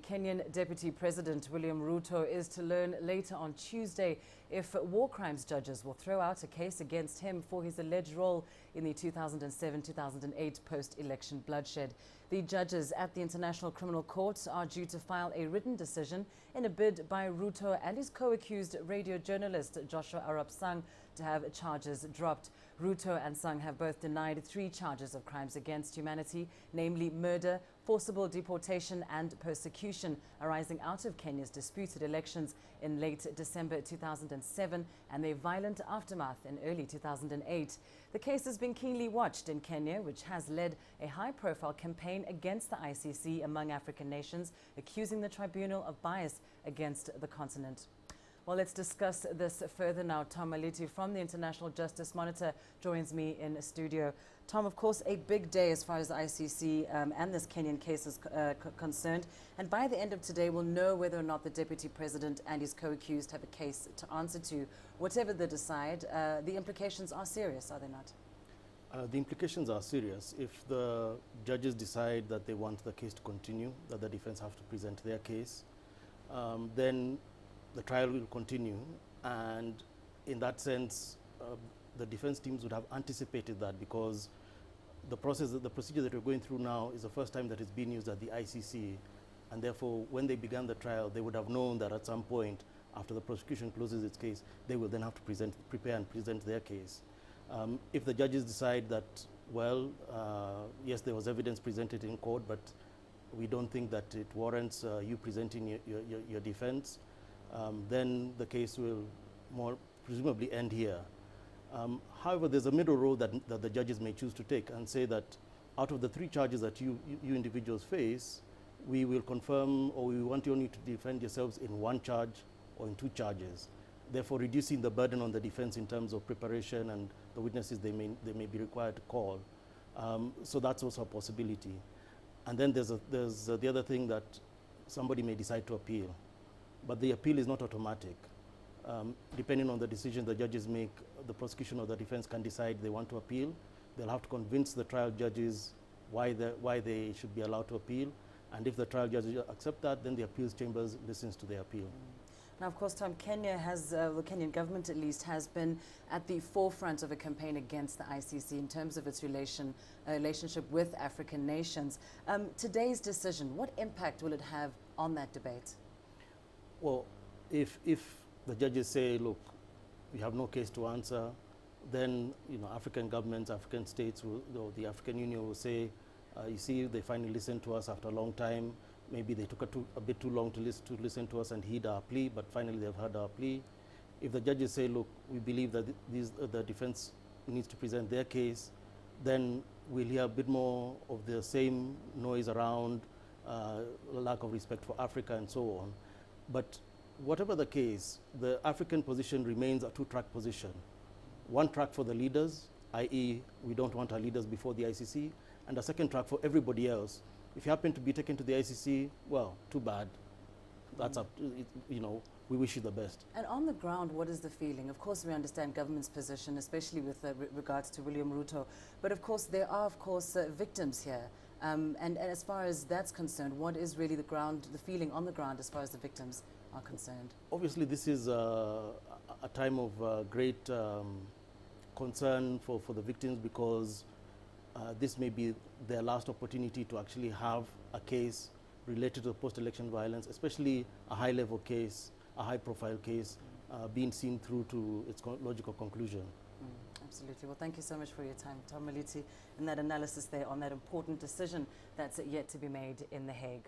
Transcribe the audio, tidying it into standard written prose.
Kenyan Deputy President William Ruto is to learn later on Tuesday if war crimes judges will throw out a case against him for his alleged role in the 2007-2008 post-election bloodshed. The judges at the International Criminal Court are due to file a written decision in a bid by Ruto and his co-accused radio journalist Joshua Arap Sang to have charges dropped. Ruto and Sang have both denied 3 charges of crimes against humanity, namely murder, forcible deportation and persecution arising out of Kenya's disputed elections in late December 2007 and their violent aftermath in early 2008. The case has been keenly watched in Kenya, which has led a high-profile campaign against the ICC among African nations, accusing the tribunal of bias against the continent. Well, let's discuss this further now. Tom Maliti from the International Justice Monitor joins me in studio. Tom, of course, a big day as far as the ICC and this Kenyan case is concerned. And by the end of today, we'll know whether or not the Deputy President and his co-accused have a case to answer to. Whatever they decide, the implications are serious, are they not? The implications are serious. If the judges decide that they want the case to continue, that the defense have to present their case, then the trial will continue, and in that sense, the defense teams would have anticipated that, because the procedure that we're going through now is the first time that it's been used at the ICC, and therefore, when they began the trial, they would have known that at some point, after the prosecution closes its case, they will then have to prepare and present their case. If the judges decide that, well, yes, there was evidence presented in court, but we don't think that it warrants you presenting your defense, then the case will more presumably end here. However, there's a middle road that the judges may choose to take and say that out of the 3 charges that you individuals face, we will confirm, or we want you only to defend yourselves in 1 charge or in 2 charges, therefore reducing the burden on the defense in terms of preparation and the witnesses they may be required to call. So that's also a possibility. And then there's the other thing, that somebody may decide to appeal. But the appeal is not automatic. Depending on the decision the judges make, the prosecution or the defense can decide they want to appeal. They'll have to convince the trial judges why they should be allowed to appeal. And if the trial judges accept that, then the appeals chambers listens to their appeal. Now, of course, Tom, Kenya has, the Kenyan government at least, has been at the forefront of a campaign against the ICC in terms of its relationship with African nations. Today's decision, what impact will it have on that debate? Well, if the judges say, look, we have no case to answer, then African governments, African states, or the African Union will say, you see, they finally listened to us after a long time. Maybe they took a bit too long to listen to us and heed our plea, but finally they've heard our plea. If the judges say, look, we believe that the defense needs to present their case, then we'll hear a bit more of the same noise around lack of respect for Africa and so on. But whatever the case, the African position remains a 2-track position. 1 track for the leaders, i.e. we don't want our leaders before the ICC, and a 2nd track for everybody else. If you happen to be taken to the ICC, well, too bad. That's up, we wish you the best. And on the ground, what is the feeling? Of course, we understand government's position, especially with regards to William Ruto. But of course, there are, victims here. And as far as that's concerned, what is really the feeling on the ground as far as the victims are concerned? Obviously, this is a time of great concern for the victims, because this may be their last opportunity to actually have a case related to post-election violence, especially a high-level case, a high-profile case, being seen through to its logical conclusion. Absolutely. Well, thank you so much for your time, Tom Maliti, and that analysis there on that important decision that's yet to be made in The Hague.